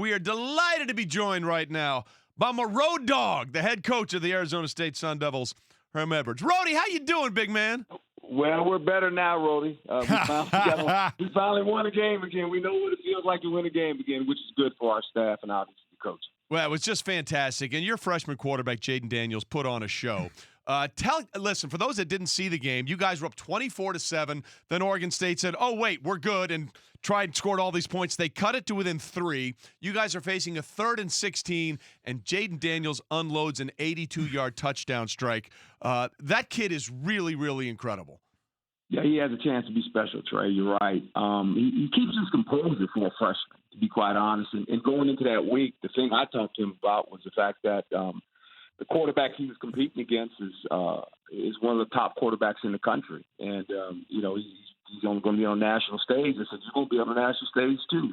We are delighted to be joined right now by my road dog, the head coach of the Arizona State Sun Devils, Herm Edwards. Rody, how you doing, big man? Well, we're better now, Rody. We finally won a game again. We know what it feels like to win a game again, which is good for our staff and obviously the coach. Well, it was just fantastic. And your freshman quarterback, Jayden Daniels, put on a show. Listen, for those that didn't see the game, you guys were up 24-7. Then Oregon State said, oh, wait, we're good, and tried and scored all these points. They cut it to within 3. You guys are facing a 3rd and 16, and Jayden Daniels unloads an 82-yard touchdown strike. That kid is really, really incredible. Yeah, he has a chance to be special, Trey. You're right. He keeps his composure for a freshman, to be quite honest. And going into that week, the thing I talked to him about was the fact that the quarterback he was competing against is one of the top quarterbacks in the country. And, he's only going to be on national stage. I said, you're going to be on the national stage too.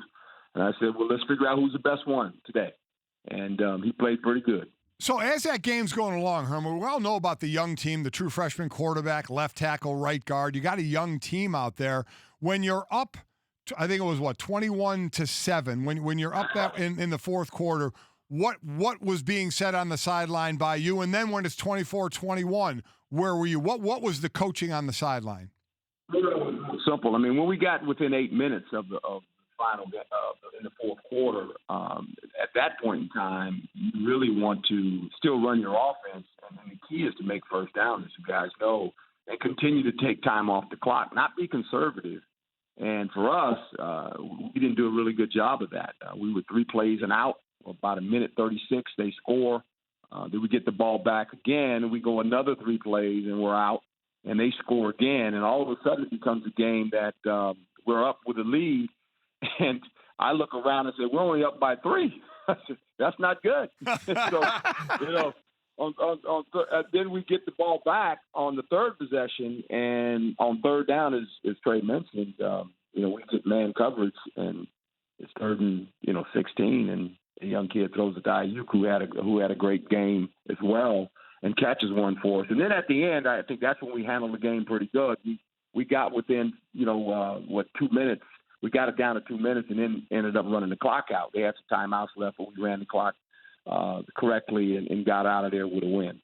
And I said, well, let's figure out who's the best one today. And he played pretty good. So as that game's going along, Herm, we all know about the young team, the true freshman quarterback, left tackle, right guard. You got a young team out there. When you're up, I think it was, 21-7, when you're up that in the fourth quarter, what was being said on the sideline by you? And then when it's 24-21, where were you? What was the coaching on the sideline? Simple. I mean, when we got within 8 minutes of the final in the fourth quarter, at that point in time, you really want to still run your offense. And the key is to make first down, as you guys know, and continue to take time off the clock, not be conservative. And for us, we didn't do a really good job of that. We were 3 plays and out. About a minute 36, they score. Then we get the ball back again, and we go another 3 plays, and we're out. And they score again. And all of a sudden it becomes a game that we're up with a lead. And I look around and say, we're only up by 3. I said, that's not good. So, then we get the ball back on the third possession, and on third down, as Trey mentioned, we get man coverage, and it's 3rd and 16, and a young kid throws it to Ayuk, who had a great game as well, and catches one for us. And then at the end, I think that's when we handled the game pretty good. We got within 2 minutes. We got it down to 2 minutes, and then ended up running the clock out. They had some timeouts left, but we ran the clock correctly and got out of there with a win.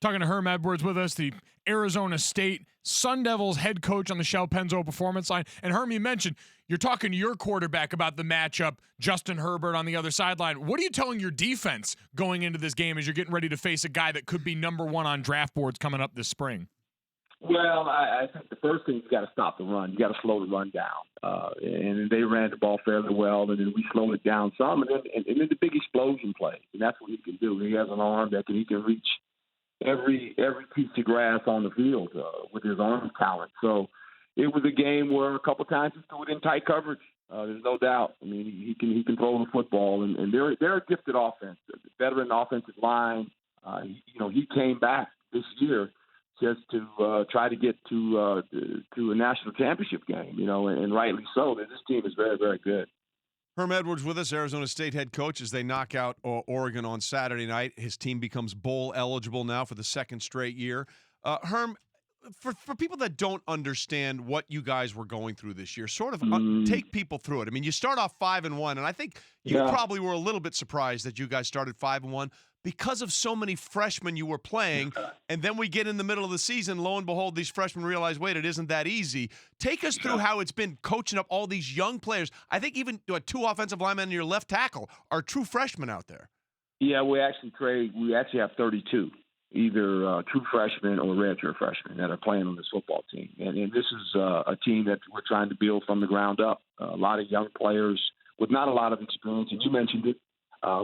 Talking to Herm Edwards with us, the Arizona State Sun Devils head coach on the Shell Penzo Performance Line. And Herm, you mentioned you're talking to your quarterback about the matchup, Justin Herbert on the other sideline. What are you telling your defense going into this game as you're getting ready to face a guy that could be number 1 on draft boards coming up this spring? Well, I think the first thing, you got to stop the run. You got to slow the run down. And they ran the ball fairly well, and then we slowed it down some. And then the big explosion play. And that's what he can do. He has an arm that he can reach every piece of grass on the field with his arm talent. So it was a game where a couple times he threw it in tight coverage. There's no doubt. I mean, he can control the football, and they're a gifted offense, veteran offensive line. He came back this year just to try to get to a national championship game, and rightly so. This team is very, very good. Herm Edwards with us, Arizona State head coach, as they knock out Oregon on Saturday night. His team becomes bowl eligible now for the 2nd straight year. Herm, for people that don't understand what you guys were going through this year, sort of take people through it. I mean, you start off 5-1, and I think you probably were a little bit surprised that you guys started 5-1 because of so many freshmen you were playing. And then we get in the middle of the season, lo and behold, these freshmen realize, wait, it isn't that easy. Take us through how it's been coaching up all these young players. I think even 2 offensive linemen and your left tackle are true freshmen out there. Yeah, we actually have 32. Either true freshmen or redshirt freshmen that are playing on this football team. And this is a team that we're trying to build from the ground up. A lot of young players with not a lot of experience. And you mentioned it.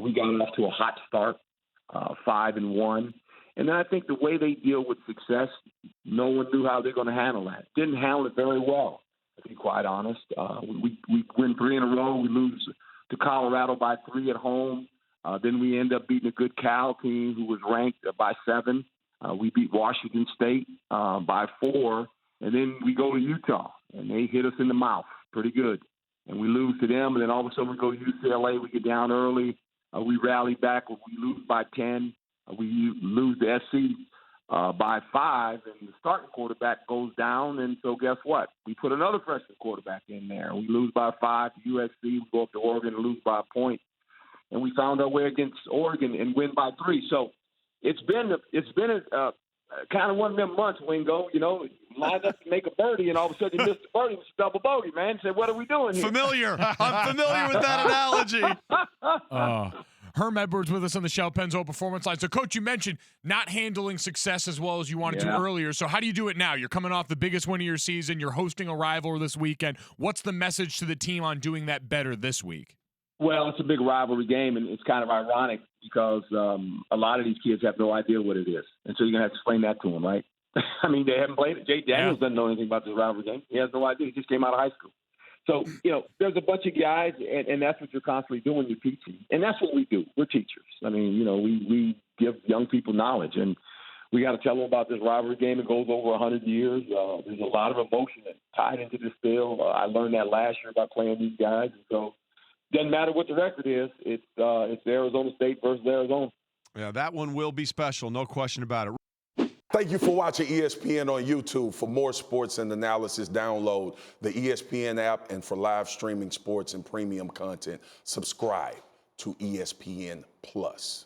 We got off to a hot start, 5-1. And then I think the way they deal with success, no one knew how they're going to handle that. Didn't handle it very well, to be quite honest. We win 3 in a row. We lose to Colorado by 3 at home. Then we end up beating a good Cal team who was ranked by 7. We beat Washington State by 4. And then we go to Utah, and they hit us in the mouth pretty good. And we lose to them, and then all of a sudden we go to UCLA. We get down early. We rally back. We lose by 10. We lose to SC by 5, and the starting quarterback goes down. And so guess what? We put another freshman quarterback in there. We lose by 5 to USC. We go up to Oregon and lose by a point. and we found our way against Oregon and win by 3. So it's been a kind of one of them months, Wingo. You know, lined up to make a birdie, and all of a sudden you missed the birdie. It was a double bogey, man. Said, what are we doing here? Familiar. I'm familiar with that analogy. Herm Edwards with us on the Shell Pennzoil Performance Line. So, Coach, you mentioned not handling success as well as you wanted to earlier. So how do you do it now? You're coming off the biggest win of your season. You're hosting a rival this weekend. What's the message to the team on doing that better this week? Well, it's a big rivalry game, and it's kind of ironic because a lot of these kids have no idea what it is. And so you're going to have to explain that to them, right? I mean, they haven't played it. Jayden Daniels doesn't know anything about this rivalry game. He has no idea. He just came out of high school. So, you know, there's a bunch of guys, and that's what you're constantly doing. You're teaching. And that's what we do. We're teachers. I mean, you know, we give young people knowledge, and we got to tell them about this rivalry game. It goes over 100 years. There's a lot of emotion that's tied into this deal. I learned that last year by playing these guys. And so it doesn't matter what the record is. It's Arizona State versus Arizona. Yeah, that one will be special. No question about it. Thank you for watching ESPN on YouTube. For more sports and analysis, download the ESPN app, and for live streaming sports and premium content, subscribe to ESPN Plus.